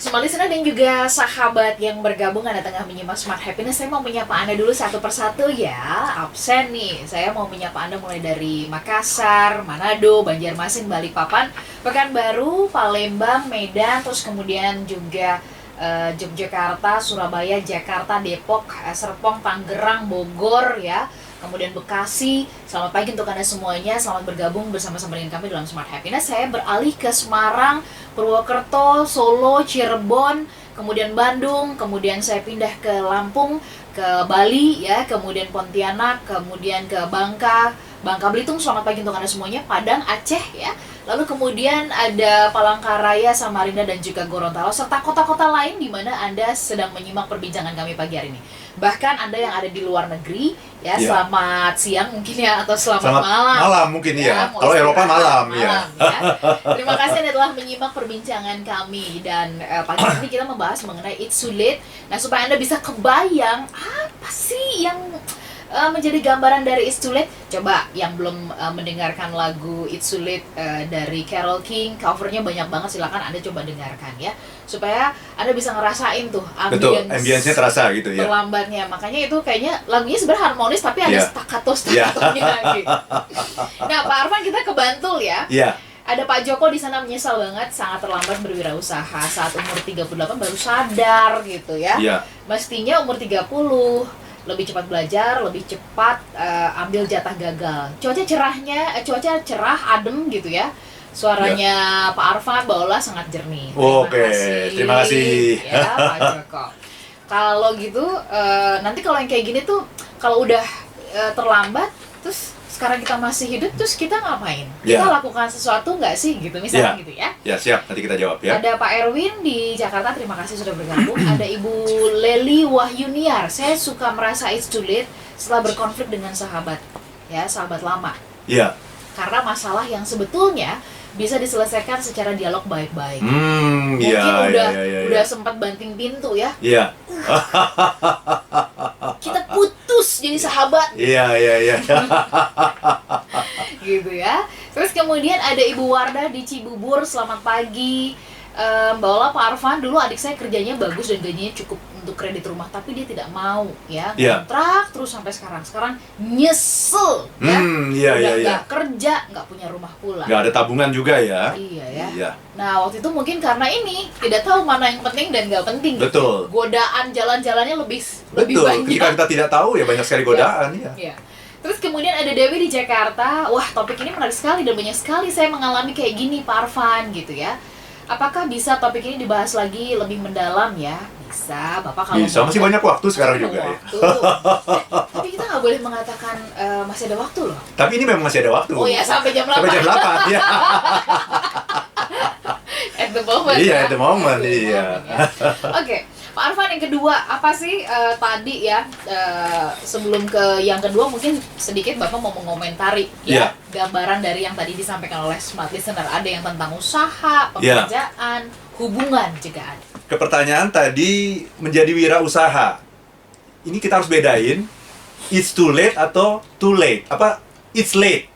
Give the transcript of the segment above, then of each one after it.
Semua listener dan juga sahabat yang bergabung Anda tengah menyimak Smart Happiness, saya mau menyapa Anda dulu satu persatu ya. Absen nih, saya mau menyapa Anda mulai dari Makassar, Manado, Banjarmasin, Balikpapan, Pekanbaru, Palembang, Medan, terus kemudian juga Yogyakarta, Surabaya, Jakarta, Depok, Serpong, Tangerang, Bogor ya. Kemudian Bekasi. Selamat pagi untuk Anda semuanya. Selamat bergabung bersama-sama dengan kami dalam Smart Happiness. Saya beralih ke Semarang, Purwokerto, Solo, Cirebon, kemudian Bandung, kemudian saya pindah ke Lampung, ke Bali ya, kemudian Pontianak, kemudian ke Bangka Belitung. Selamat pagi untuk Anda semuanya. Padang, Aceh ya. Lalu kemudian ada Palangkaraya, Samarinda dan juga Gorontalo serta kota-kota lain di mana Anda sedang menyimak perbincangan kami pagi hari ini. Bahkan Anda yang ada di luar negeri ya, selamat siang mungkin ya, atau selamat malam. Malam mungkin ya. Kalau Eropa malam ya. Terima kasih Anda telah menyimak perbincangan kami dan pagi ini kita membahas mengenai It's Too Late. Nah, supaya Anda bisa kebayang apa sih yang menjadi gambaran dari It's Too Late. Coba yang belum mendengarkan lagu It's Too Late dari Carole King, covernya banyak banget, silakan Anda coba dengarkan ya, supaya Anda bisa ngerasain tuh ambience-nya terasa gitu ya. Terlambatnya, makanya itu kayaknya lagunya sebenarnya harmonis tapi ada staccato-staccatonya gitu. Nah, Pak Arfan, kita ke Bantul ya. Iya. Ada Pak Joko di sana menyesal banget sangat terlambat berwirausaha saat umur 38 baru sadar gitu ya. Iya. Mestinya umur 30 lebih cepat belajar, lebih cepat ambil jatah gagal. Cuaca cerah, adem gitu ya. Suaranya Pak Arfan baolah sangat jernih. Terima kasih. Ya, Pak Joko. Kalau gitu, nanti kalau yang kayak gini tuh, kalau udah terlambat, terus sekarang kita masih hidup, terus kita ngapain? Kita lakukan sesuatu nggak sih gitu, misalnya gitu ya? Ya, siap, nanti kita jawab ya. Ada Pak Erwin di Jakarta, terima kasih sudah bergabung. Ada Ibu Leli Wahyuniar, saya suka merasa it's too late setelah berkonflik dengan sahabat, ya, sahabat lama. Iya. Karena masalah yang sebetulnya bisa diselesaikan secara dialog baik-baik. Mungkin udah sempat banting pintu ya. Iya. Kita putus jadi sahabat. Iya. Gitu ya. Terus kemudian ada Ibu Wardah di Cibubur, selamat pagi. Mbak Ola, Pak Arfan, dulu adik saya kerjanya bagus dan gajinya cukup untuk kredit rumah, tapi dia tidak mau ya, kontrak terus sampai sekarang nyesel ya. Udah nggak kerja, nggak punya rumah pula, nggak ada tabungan juga ya. Iya. Nah, waktu itu mungkin karena ini tidak tahu mana yang penting dan nggak penting. Betul. Gitu. Godaan jalan-jalannya lebih banyak. Ketika kita tidak tahu ya banyak sekali godaan ya. Iya. Terus kemudian ada Dewi di Jakarta. Wah, topik ini menarik sekali dan banyak sekali saya mengalami kayak gini, Pak Arfan, gitu ya. Apakah bisa topik ini dibahas lagi lebih mendalam ya? Bisa, Bapak kalau bisa, masih banyak waktu sekarang juga ya. Tapi kita nggak boleh mengatakan masih ada waktu loh. Tapi ini memang masih ada waktu. Oh ya, sampai jam 8. Sampai jam 8, ya. At the moment. Iya, ya? at the moment, iya. Oke. Pak Arfan, yang kedua, apa sih tadi ya, sebelum ke yang kedua mungkin sedikit Bapak mau mengomentari ya, gambaran dari yang tadi disampaikan oleh Smart Listener. Ada yang tentang usaha, pekerjaan, hubungan juga ada. Ke pertanyaan tadi, menjadi wirausaha. Ini kita harus bedain, it's too late atau too late. It's late.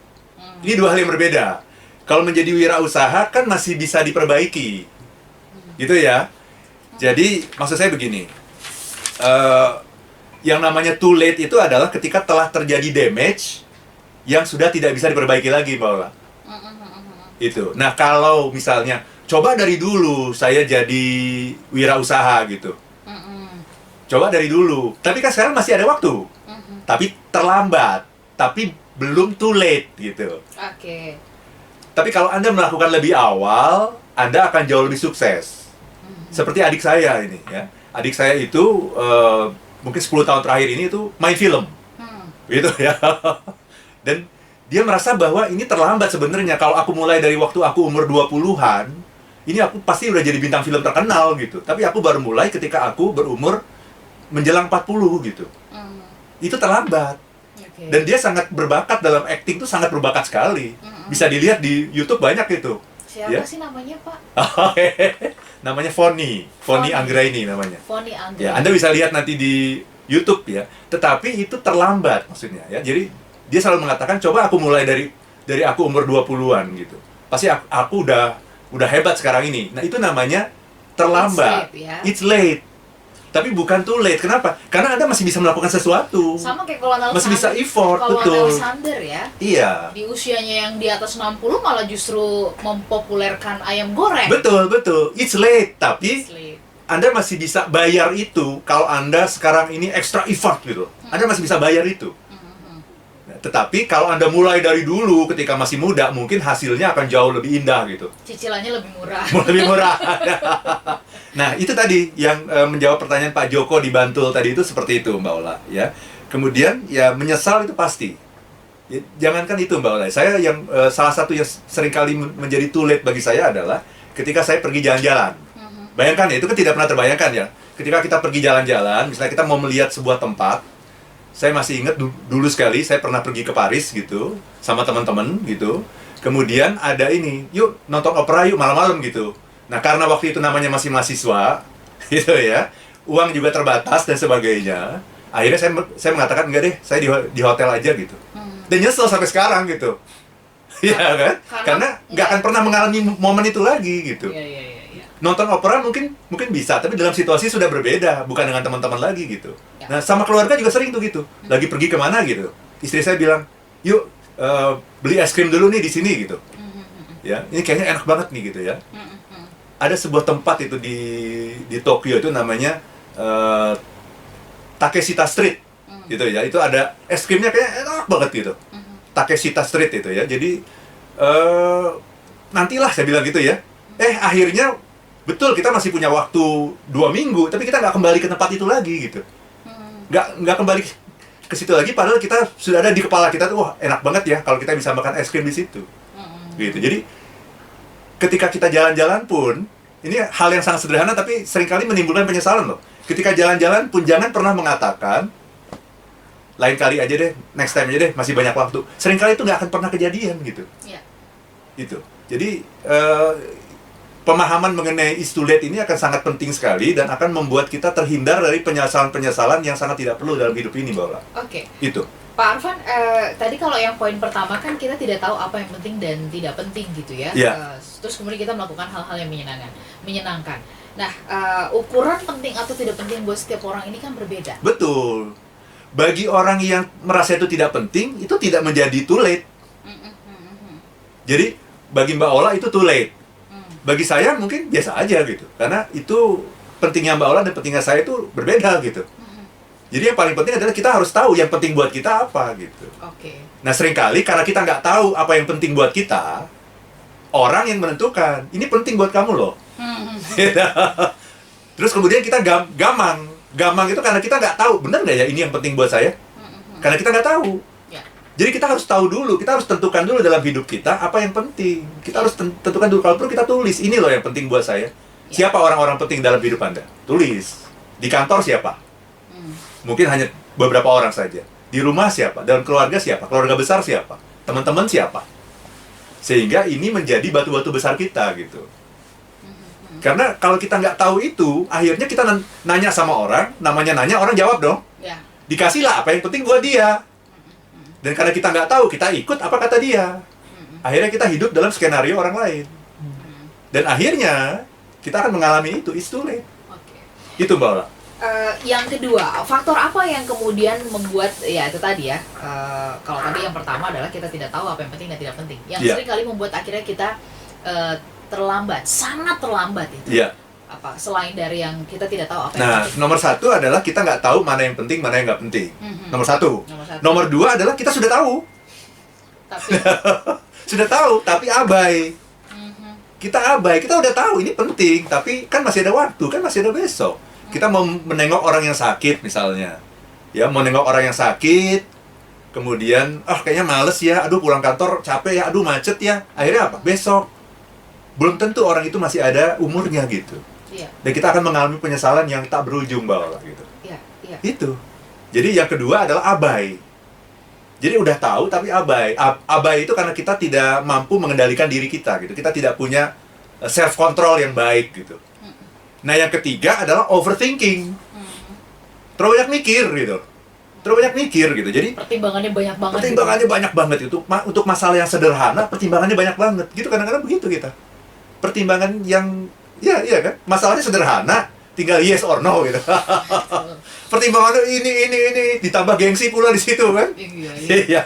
Ini dua hal yang berbeda. Kalau menjadi wirausaha kan masih bisa diperbaiki. Gitu ya. Jadi, maksud saya begini, yang namanya too late itu adalah ketika telah terjadi damage yang sudah tidak bisa diperbaiki lagi, Mbak Ola. Itu. Nah, kalau misalnya, coba dari dulu saya jadi wirausaha gitu. Coba dari dulu. Tapi kan sekarang masih ada waktu. Tapi terlambat. Tapi belum too late gitu. Oke. Tapi kalau Anda melakukan lebih awal, Anda akan jauh lebih sukses. Seperti adik saya ini ya. Adik saya itu mungkin 10 tahun terakhir ini itu main film. Gitu ya. Dan dia merasa bahwa ini terlambat sebenarnya. Kalau aku mulai dari waktu aku umur 20-an, ini aku pasti udah jadi bintang film terkenal gitu. Tapi aku baru mulai ketika aku berumur menjelang 40 gitu. Itu terlambat. Dan dia sangat berbakat dalam acting, tuh sangat berbakat sekali. Bisa dilihat di YouTube banyak itu. Siapa sih namanya, Pak? Namanya Foni Anggraini namanya. Foni Anggraini. Ya, Anda bisa lihat nanti di YouTube ya. Tetapi itu terlambat maksudnya ya. Jadi dia selalu mengatakan, coba aku mulai dari aku umur 20-an gitu. Pasti aku udah hebat sekarang ini. Nah, itu namanya terlambat. It's late, ya. It's late. Tapi bukan too late. Kenapa? Karena Anda masih bisa melakukan sesuatu. Sama kayak Colonel Masih bisa Sanders. effort, Colonel betul. Sanders ya. Iya. Di usianya yang di atas 60 malah justru mempopulerkan ayam goreng. Betul, betul. It's late. Tapi It's late. Anda masih bisa bayar itu kalau Anda sekarang ini extra effort gitu. Anda masih bisa bayar itu. Nah, tetapi kalau Anda mulai dari dulu ketika masih muda, mungkin hasilnya akan jauh lebih indah gitu. Cicilannya lebih murah. Lebih murah. Nah, itu tadi yang menjawab pertanyaan Pak Joko di Bantul tadi itu seperti itu, Mbak Ola, ya. Kemudian ya menyesal itu pasti. Ya, jangankan itu, Mbak Ola. Saya yang salah satu yang seringkali menjadi too late bagi saya adalah ketika saya pergi jalan-jalan. Bayangkan ya, itu kan tidak pernah terbayangkan ya. Ketika kita pergi jalan-jalan, misalnya kita mau melihat sebuah tempat, saya masih ingat dulu sekali saya pernah pergi ke Paris gitu sama teman-teman gitu. Kemudian ada ini, yuk nonton opera yuk malam-malam gitu. Nah, karena waktu itu namanya masih mahasiswa, gitu ya, uang juga terbatas dan sebagainya. Akhirnya saya mengatakan enggak deh, saya di hotel aja gitu. Dan nyesel sampai sekarang gitu. Iya kan? Karena nggak akan pernah mengalami momen itu lagi gitu. Iya. Nonton opera mungkin bisa, tapi dalam situasi sudah berbeda, bukan dengan teman-teman lagi gitu. Ya. Nah, sama keluarga juga sering tuh gitu. Lagi pergi kemana gitu. Istri saya bilang, yuk beli es krim dulu nih di sini gitu. Ya, ini kayaknya enak banget nih gitu ya. Ada sebuah tempat itu di Tokyo itu namanya Takeshita Street gitu ya. Itu ada es krimnya kayak enak banget gitu. Takeshita Street itu ya. Jadi nantilah saya bilang gitu ya. Akhirnya betul kita masih punya waktu 2 minggu, tapi kita nggak kembali ke tempat itu lagi gitu. Nggak kembali ke situ lagi, padahal kita sudah ada di kepala kita tuh, wah enak banget ya kalau kita bisa makan es krim di situ. Gitu. Jadi ketika kita jalan-jalan pun, ini hal yang sangat sederhana tapi seringkali menimbulkan penyesalan loh. Ketika jalan-jalan pun jangan pernah mengatakan, lain kali aja deh, next time aja deh, masih banyak waktu. Seringkali itu nggak akan pernah kejadian gitu. Iya. Gitu. Jadi pemahaman mengenai is too late ini akan sangat penting sekali dan akan membuat kita terhindar dari penyesalan-penyesalan yang sangat tidak perlu dalam hidup ini, Mbak Ola. Oke. Itu. Pak Arfan, tadi kalau yang poin pertama kan kita tidak tahu apa yang penting dan tidak penting gitu ya. Iya. Terus kemudian kita melakukan hal-hal yang menyenangkan. Nah, ukuran penting atau tidak penting buat setiap orang ini kan berbeda. Betul. Bagi orang yang merasa itu tidak penting, itu tidak menjadi too late. Jadi, bagi Mbak Ola itu too late. Bagi saya mungkin biasa aja gitu. Karena itu pentingnya Mbak Ola dan pentingnya saya itu berbeda gitu. Jadi yang paling penting adalah kita harus tahu yang penting buat kita apa gitu. Oke. Nah, seringkali karena kita nggak tahu apa yang penting buat kita, orang yang menentukan, ini penting buat kamu loh. Terus kemudian kita gamang. Gamang itu karena kita nggak tahu, benar nggak ya ini yang penting buat saya? Karena kita nggak tahu. Ya. Jadi kita harus tahu dulu, kita harus tentukan dulu dalam hidup kita apa yang penting. Kita harus tentukan dulu, kalau perlu kita tulis, ini loh yang penting buat saya. Siapa orang-orang penting dalam hidup Anda? Tulis. Di kantor siapa? Mungkin hanya beberapa orang saja. Di rumah siapa? Dalam keluarga siapa? Keluarga besar siapa? Teman-teman siapa? Sehingga ini menjadi batu-batu besar kita gitu. Karena kalau kita nggak tahu itu, akhirnya kita nanya sama orang, namanya nanya, orang jawab dong. Ya. Dikasihlah apa yang penting buat dia. Dan karena kita nggak tahu, kita ikut apa kata dia. Akhirnya kita hidup dalam skenario orang lain. Dan akhirnya kita akan mengalami itu, it's too late. Oke. Itu Mbak Ola. Yang kedua, faktor apa yang kemudian membuat, ya itu tadi ya, kalau tadi yang pertama adalah kita tidak tahu apa yang penting dan tidak penting. Yang sering kali membuat akhirnya kita terlambat, sangat terlambat itu. Iya. Apa selain dari yang kita tidak tahu apa yang Nah, penting. nomor satu adalah kita nggak tahu mana yang penting, mana yang nggak penting. Nomor satu. Nomor satu. Nomor dua adalah kita sudah tahu. Tapi Sudah tahu, tapi abai. Kita abai, kita udah tahu ini penting, tapi kan masih ada waktu, kan masih ada besok. Kita mau menengok orang yang sakit misalnya. Ya, mau nengok orang yang sakit, kemudian, kayaknya males ya, aduh pulang kantor capek ya, aduh macet ya. Akhirnya apa? Besok. Belum tentu orang itu masih ada umurnya gitu. iya, Dan kita akan mengalami penyesalan yang tak berujung, Mbak Ola, gitu. iya. Itu. Jadi yang kedua adalah abai. Jadi udah tahu tapi abai. Abai itu karena kita tidak mampu mengendalikan diri kita gitu. Kita tidak punya self control yang baik gitu. Nah, yang ketiga adalah overthinking. Terlalu banyak mikir gitu. Terlalu banyak mikir gitu. Jadi Pertimbangannya banyak banget. pertimbangannya banyak banget itu. Untuk masalah yang sederhana, pertimbangannya banyak banget. Gitu kadang-kadang begitu kita. Pertimbangan yang Iya kan? Masalahnya sederhana, tinggal yes or no gitu. Pertimbangan ini ditambah gengsi pula di situ kan? Iya. Iya.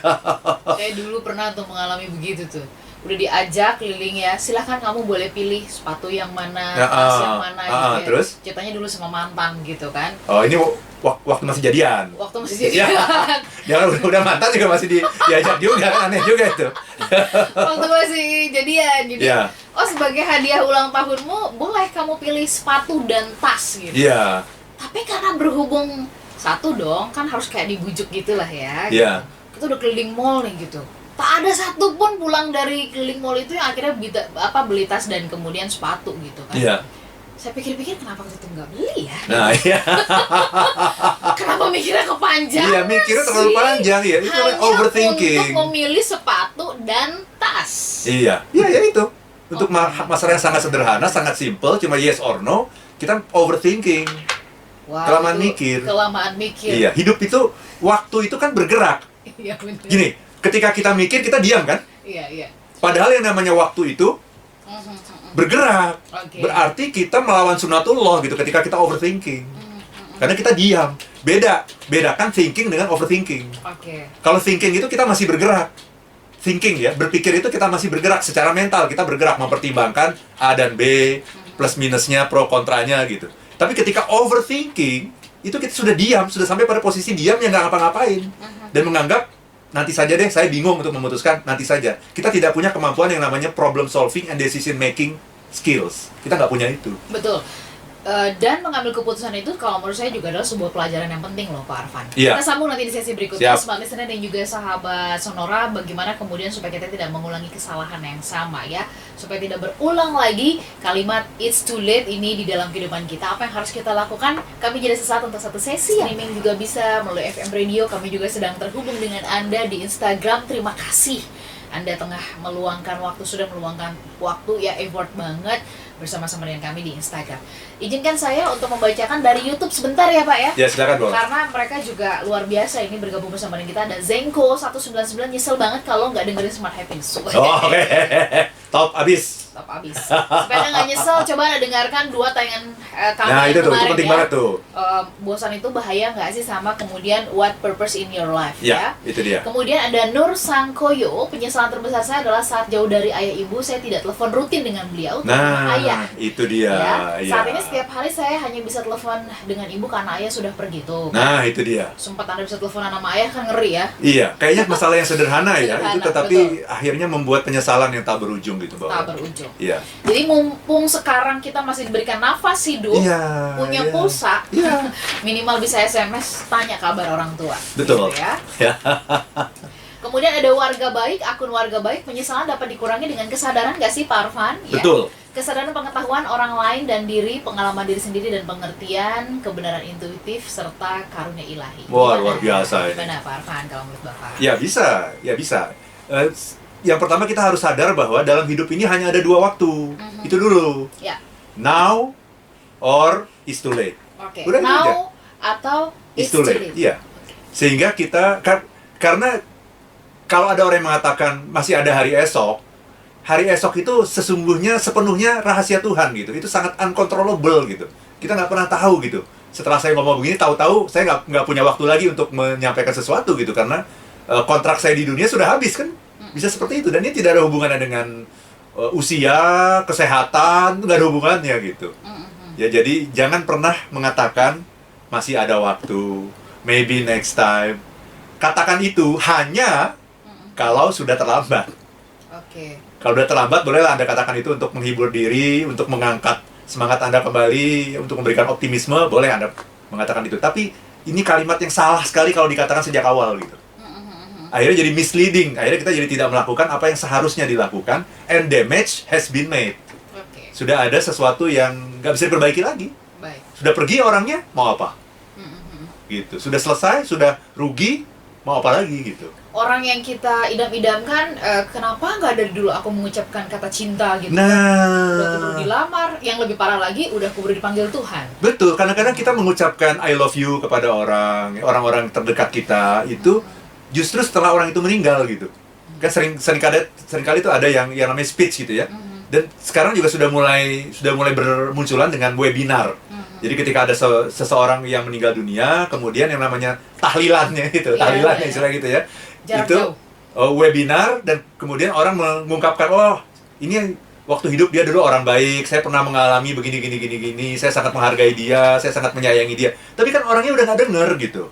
Saya dulu pernah tuh mengalami begitu tuh. Udah diajak keliling ya, silahkan kamu boleh pilih sepatu yang mana, tas yang mana gitu ya. Terus? Ceritanya dulu sama mantan gitu kan. Oh, ini waktu masih jadian. Waktu masih jadian. Jangan udah mantan juga masih diajak juga kan, aneh juga itu. Waktu masih jadian. Jadi, Iya. oh sebagai hadiah ulang tahunmu, boleh kamu pilih sepatu dan tas gitu. Iya. Tapi karena berhubung satu dong, kan harus kayak dibujuk gitulah ya. Iya. Kita udah keliling mall nih gitu. Tak ada satu pun pulang dari keliling mall itu yang akhirnya beli tas dan kemudian sepatu gitu kan. Iya. Saya pikir-pikir kenapa kita nggak beli ya? Nah, iya. Kenapa mikirnya kepanjangan? Iya, mikirnya terlalu sih? panjang ya. Itu namanya Hanya overthinking. untuk memilih sepatu dan tas. Iya. Iya, ya itu. Untuk masalah yang sangat sederhana, sangat simple, cuma yes or no, kita overthinking. Wah, Kelamaan itu mikir. Kelamaan mikir. Iya, hidup itu, waktu itu kan bergerak. Iya benar. Gini, ketika kita mikir, kita diam kan? Iya. Padahal yang namanya waktu itu bergerak. Oke. Berarti kita melawan sunatullah gitu ketika kita overthinking. Karena kita diam. Bedakan thinking dengan overthinking. Oke. Kalau thinking itu kita masih bergerak. Thinking ya, berpikir itu kita masih bergerak secara mental, kita bergerak mempertimbangkan A dan B, plus minusnya, pro kontranya gitu. Tapi ketika overthinking, itu kita sudah diam, sudah sampai pada posisi diam yang nggak ngapa-ngapain. Dan menganggap, nanti saja deh, saya bingung untuk memutuskan, nanti saja. Kita tidak punya kemampuan yang namanya problem solving and decision making skills. Kita nggak punya itu. Betul. Dan mengambil keputusan itu kalau menurut saya juga adalah sebuah pelajaran yang penting loh Pak Arfan. Iya. Kita sambung nanti di sesi berikutnya Siap. Smart Listener dan juga sahabat Sonora, bagaimana kemudian supaya kita tidak mengulangi kesalahan yang sama ya, supaya tidak berulang lagi kalimat it's too late ini di dalam kehidupan kita. Apa yang harus kita lakukan? Kami jeda sesaat untuk satu sesi. Streaming juga bisa melalui FM Radio. Kami juga sedang terhubung dengan Anda di Instagram. Terima kasih Anda tengah meluangkan waktu, sudah meluangkan waktu ya, effort banget bersama-sama dengan kami di Instagram. Izinkan saya untuk membacakan dari YouTube sebentar ya Pak ya. Ya, silakan Bang. Karena mereka juga luar biasa ini bergabung bersama dengan kita. Ada Zenko 199, nyesel banget kalau nggak dengerin Smart Happiness. Oh, oke. Top abis. Top abis. Supaya nggak nyesel, coba Anda dengarkan 2 tayangan kami Nah, yang itu tuh, itu kemarin penting ya. banget tuh. Bosan itu bahaya nggak sih, sama kemudian what purpose in your life Ya, itu dia. Kemudian ada Nur Sangkoyo, penyesalan terbesar saya adalah saat jauh dari ayah ibu, saya tidak telepon rutin dengan beliau karena ayah. Itu dia. Ya, Iya. saat ini setiap hari saya hanya bisa telepon dengan ibu karena ayah sudah pergi tuh. Nah, itu dia. Sempat Anda bisa teleponan sama ayah kan ngeri ya. Iya, kayaknya masalah yang sederhana ya, Sederhana, itu tetapi akhirnya membuat penyesalan yang tak berujung gitu, Bang. Tak berujung. Iya. Jadi mumpung sekarang kita masih diberikan nafas hidup, Iya. punya iya. pulsa, Iya. minimal bisa SMS tanya kabar orang tua. Betul. Gitu ya. Ya. Kemudian ada warga baik, akun warga baik, penyesalan dapat dikurangi dengan kesadaran nggak sih Pak Arfan? Ya. Betul. Kesadaran pengetahuan orang lain dan diri, pengalaman diri sendiri dan pengertian, kebenaran intuitif, serta karunia ilahi. Wah, Gimana? luar biasa ini. Gimana Pak Arfan kalau menurut Bapak? Ya bisa, ya bisa. Yang pertama kita harus sadar bahwa dalam hidup ini hanya ada 2 waktu. Itu dulu. Ya, Now or is too late. oke. Udah, Now udah. atau It's too late. Iya. Sehingga kita karena kalau ada orang yang mengatakan masih ada hari esok itu sesungguhnya sepenuhnya rahasia Tuhan gitu. Itu sangat uncontrollable gitu. Kita nggak pernah tahu gitu. Setelah saya ngomong begini, tahu-tahu saya nggak punya waktu lagi untuk menyampaikan sesuatu gitu karena kontrak saya di dunia sudah habis kan. Bisa seperti itu, dan ini tidak ada hubungannya dengan usia, kesehatan, nggak ada hubungannya gitu. Ya, jadi jangan pernah mengatakan masih ada waktu, maybe next time. Katakan itu hanya kalau sudah terlambat. Oke. Kalau sudah terlambat, bolehlah Anda katakan itu untuk menghibur diri, untuk mengangkat semangat Anda kembali, untuk memberikan optimisme, boleh Anda mengatakan itu. Tapi ini kalimat yang salah sekali kalau dikatakan sejak awal gitu. Akhirnya jadi misleading, akhirnya kita jadi tidak melakukan apa yang seharusnya dilakukan, and damage has been made. Oke. Sudah ada sesuatu yang nggak bisa diperbaiki lagi. Baik. Sudah pergi orangnya, mau apa? Gitu. Sudah selesai, sudah rugi, mau apa lagi gitu. Orang yang kita idam-idamkan, kenapa nggak dari dulu aku mengucapkan kata cinta gitu? Nah, Udah keburu dilamar, yang lebih parah lagi udah keburu dipanggil Tuhan. betul. Kadang-kadang kita mengucapkan I love you kepada orang-orang terdekat kita itu justru setelah orang itu meninggal gitu. Kan seringkali itu ada yang namanya speech gitu ya. Dan sekarang juga sudah mulai bermunculan dengan webinar. Jadi ketika ada seseorang yang meninggal dunia, kemudian yang namanya tahlilannya itu, tahlilannya istilah gitu ya. Jarak itu jauh. webinar, dan kemudian orang mengungkapkan, oh ini waktu hidup dia dulu orang baik, saya pernah mengalami begini gini gini gini, saya sangat menghargai dia, saya sangat menyayangi dia. Tapi kan orangnya udah nggak denger gitu.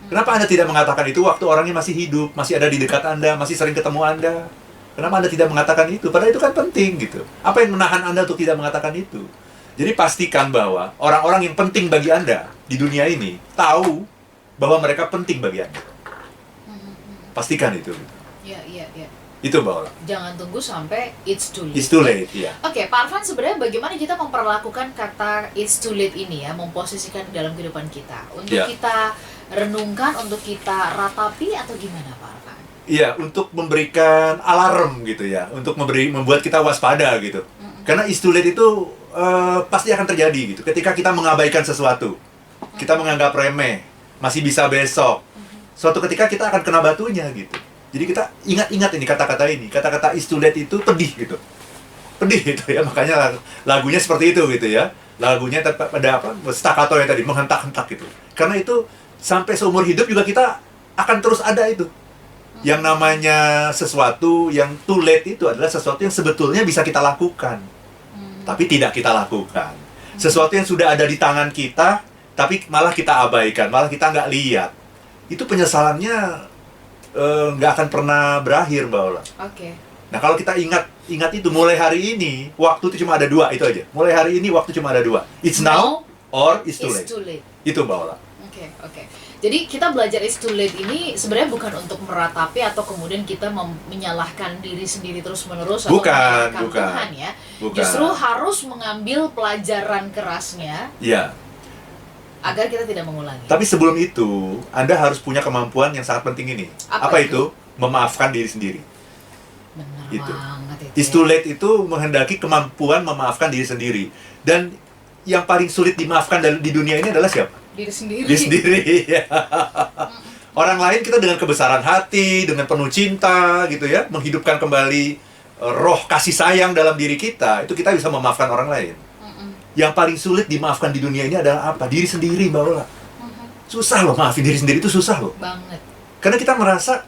Kenapa Anda tidak mengatakan itu waktu orangnya masih hidup, masih ada di dekat Anda, masih sering ketemu Anda? Kenapa Anda tidak mengatakan itu? Padahal itu kan penting gitu. Apa yang menahan Anda untuk tidak mengatakan itu? Jadi pastikan bahwa orang-orang yang penting bagi Anda di dunia ini tahu bahwa mereka penting bagi Anda. Pastikan itu. Iya. Itu Mbak Ola. Jangan tunggu sampai it's too late. It's too late, iya. Oke, Pak Arfan, sebenarnya bagaimana kita memperlakukan kata it's too late ini ya, memposisikan di dalam kehidupan kita untuk kita renungkan, untuk kita ratapi, atau gimana Pak Arfan? Iya, untuk memberikan alarm gitu ya, untuk membuat kita waspada gitu. Karena it's too late itu pasti akan terjadi gitu. Ketika kita mengabaikan sesuatu, kita menganggap remeh, masih bisa besok. Suatu ketika kita akan kena batunya gitu. Jadi kita ingat-ingat ini kata-kata it's too late itu pedih gitu. Pedih gitu ya, makanya lagunya seperti itu gitu ya. Lagunya pada staccato yang tadi, menghentak-hentak gitu. Karena itu sampai seumur hidup juga kita akan terus ada itu. Yang namanya sesuatu yang too late itu adalah sesuatu yang sebetulnya bisa kita lakukan, tapi tidak kita lakukan. Sesuatu yang sudah ada di tangan kita, tapi malah kita abaikan, malah kita nggak lihat. Itu penyesalannya nggak akan pernah berakhir, Mbak Ola. Oke. Nah, kalau kita ingat itu, mulai hari ini, waktu itu cuma ada dua, itu aja. Mulai hari ini, waktu cuma ada dua. It's now or it's too late. Itu, Mbak Ola. Oke. Jadi kita belajar it's too late ini sebenarnya bukan untuk meratapi atau kemudian kita menyalahkan diri sendiri terus-menerus atau menyalahkan Tuhan ya. Bukan. Justru harus mengambil pelajaran kerasnya. Iya. Agar kita tidak mengulangi. Tapi sebelum itu, Anda harus punya kemampuan yang sangat penting ini. Apa itu? Memaafkan diri sendiri. Benar Gitu. banget itu. It's too late itu menghendaki kemampuan memaafkan diri sendiri. Dan yang paling sulit dimaafkan di dunia ini adalah siapa? Diri sendiri. Diri sendiri. Orang lain kita dengan kebesaran hati, dengan penuh cinta gitu ya, menghidupkan kembali roh kasih sayang dalam diri kita, itu kita bisa memaafkan orang lain. Yang paling sulit dimaafkan di dunia ini adalah apa? Diri sendiri, Mbak Ola. Susah loh, maafin diri sendiri itu susah loh. Banget. Karena kita merasa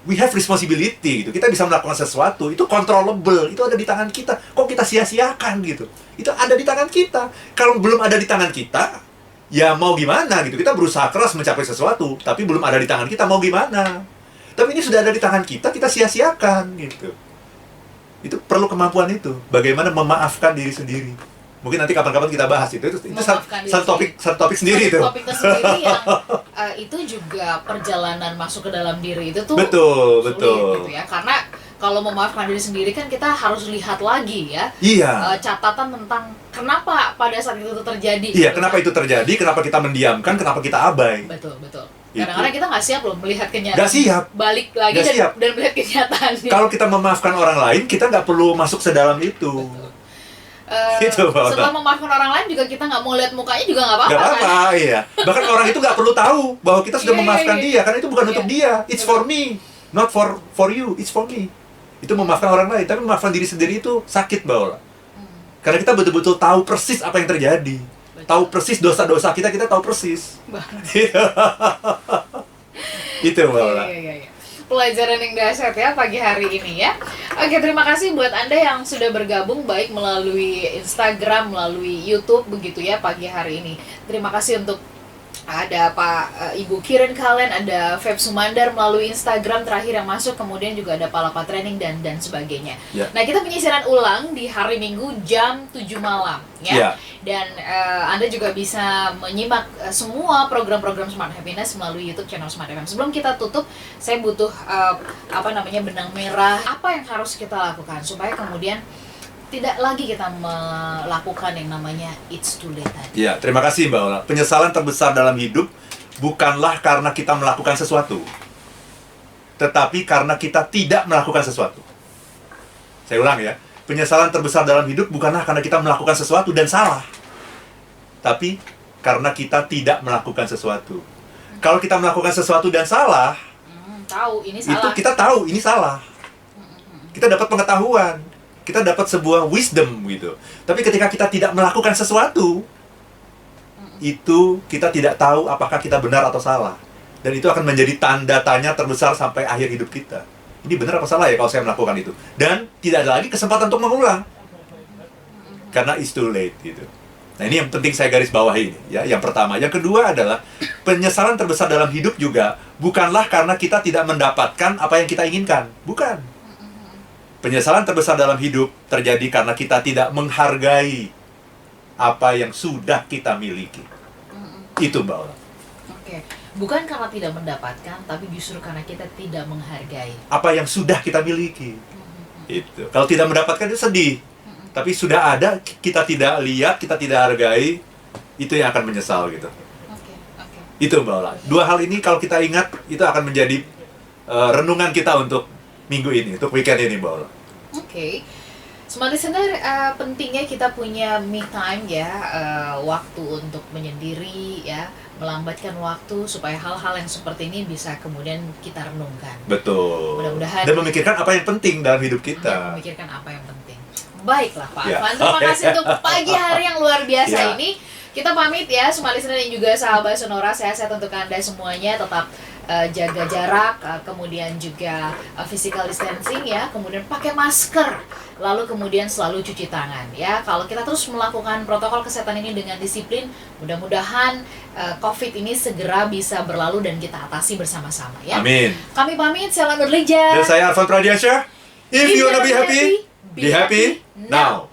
we have responsibility gitu. Kita bisa melakukan sesuatu, itu controllable, itu ada di tangan kita. Kok kita sia-siakan gitu? Itu ada di tangan kita. Kalau belum ada di tangan kita, ya mau gimana gitu. Kita berusaha keras mencapai sesuatu, tapi belum ada di tangan kita, mau gimana? Tapi ini sudah ada di tangan kita sia-siakan gitu. Itu perlu kemampuan itu. Bagaimana memaafkan diri sendiri. Mungkin nanti kapan-kapan kita bahas itu satu topik sendiri itu. Topik tersendiri yang itu juga perjalanan masuk ke dalam diri itu tuh betul gitu ya. Karena kalau memaafkan diri sendiri kan kita harus lihat lagi ya. Iya. Catatan tentang kenapa pada saat itu terjadi. Iya, kenapa itu terjadi? Kenapa kita mendiamkan? Kenapa kita abai? Betul. Kadang-kadang kita nggak siap loh melihat kenyataan. Nggak siap. Balik lagi dan melihat kenyataannya. Kalau kita memaafkan orang lain, kita nggak perlu masuk sedalam itu. Betul. Gitu, setelah memaafkan orang lain juga kita nggak mau lihat mukanya juga nggak apa-apa. Nggak apa-apa, kan? iya. Bahkan orang itu nggak perlu tahu bahwa kita sudah memaafkan dia, karena itu bukan untuk dia. It's for me, not for you. It's for me. Itu memaafkan orang lain, tapi memaafkan diri sendiri itu sakit, Mbak Ola. Karena kita betul-betul tahu persis apa yang terjadi. Tahu persis dosa-dosa kita tahu persis. Itu, Mbak Ola. Iya. Pelajaran yang dahsyat ya pagi hari ini ya. Oke, terima kasih buat Anda yang sudah bergabung baik melalui Instagram, melalui YouTube begitu ya pagi hari ini. Terima kasih untuk ada Pak Ibu Kiren Kalen, ada Feb Sumandar melalui Instagram terakhir yang masuk, kemudian juga ada Palapa Training dan sebagainya. Yeah. Nah, kita penyisiran ulang di hari Minggu jam 7 malam ya. Yeah. Dan Anda juga bisa menyimak semua program-program Smart Happiness melalui YouTube channel Smart FM. Sebelum kita tutup, saya butuh benang merah. Apa yang harus kita lakukan supaya kemudian tidak lagi kita melakukan yang namanya it's too late tadi. Ya, terima kasih Mbak Ola. Penyesalan terbesar dalam hidup bukanlah karena kita melakukan sesuatu, tetapi karena kita tidak melakukan sesuatu. Saya ulang ya, penyesalan terbesar dalam hidup bukanlah karena kita melakukan sesuatu dan salah, tapi karena kita tidak melakukan sesuatu. Kalau kita melakukan sesuatu dan salah, tahu ini salah. Itu kita tahu ini salah. Kita dapat pengetahuan. kita dapat sebuah wisdom gitu. Tapi ketika kita tidak melakukan sesuatu, itu kita tidak tahu apakah kita benar atau salah. Dan itu akan menjadi tanda tanya terbesar sampai akhir hidup kita. Ini benar apa salah ya kalau saya melakukan itu? Dan tidak ada lagi kesempatan untuk mengulang. Karena it's too late gitu. Nah, ini yang penting saya garis bawahi ya. Yang pertama, yang kedua adalah penyesalan terbesar dalam hidup juga bukanlah karena kita tidak mendapatkan apa yang kita inginkan. Bukan. Penyesalan terbesar dalam hidup terjadi karena kita tidak menghargai apa yang sudah kita miliki. Itu Mbak Ola. Oke. Bukan karena tidak mendapatkan, tapi justru karena kita tidak menghargai Apa yang sudah kita miliki. Itu. Kalau tidak mendapatkan itu sedih. Tapi sudah ada, kita tidak lihat, kita tidak hargai, itu yang akan menyesal gitu. Oke. Itu Mbak Ola. Dua hal ini kalau kita ingat, itu akan menjadi renungan kita untuk minggu ini, untuk weekend ini Mbak Ola. Oke. Smart listener, pentingnya kita punya me time ya, waktu untuk menyendiri ya, melambatkan waktu supaya hal-hal yang seperti ini bisa kemudian kita renungkan. Betul. Mudah-mudahan. Dan memikirkan apa yang penting dalam hidup kita. Memikirkan apa yang penting. Baiklah Pak Ya. Advan, terima kasih untuk pagi hari yang luar biasa Ya. ini. Kita pamit ya, Smart listener dan juga sahabat Sonora, sehat-sehat untuk Anda semuanya, tetap jaga jarak, kemudian juga physical distancing ya, kemudian pakai masker, lalu kemudian selalu cuci tangan ya. Kalau kita terus melakukan protokol kesehatan ini dengan disiplin, mudah-mudahan COVID ini segera bisa berlalu dan kita atasi bersama-sama ya. Amin. Kami pamit, saya Lanur Lija. Dan saya Arfan Pradiansyah. If you wanna be happy, be happy now.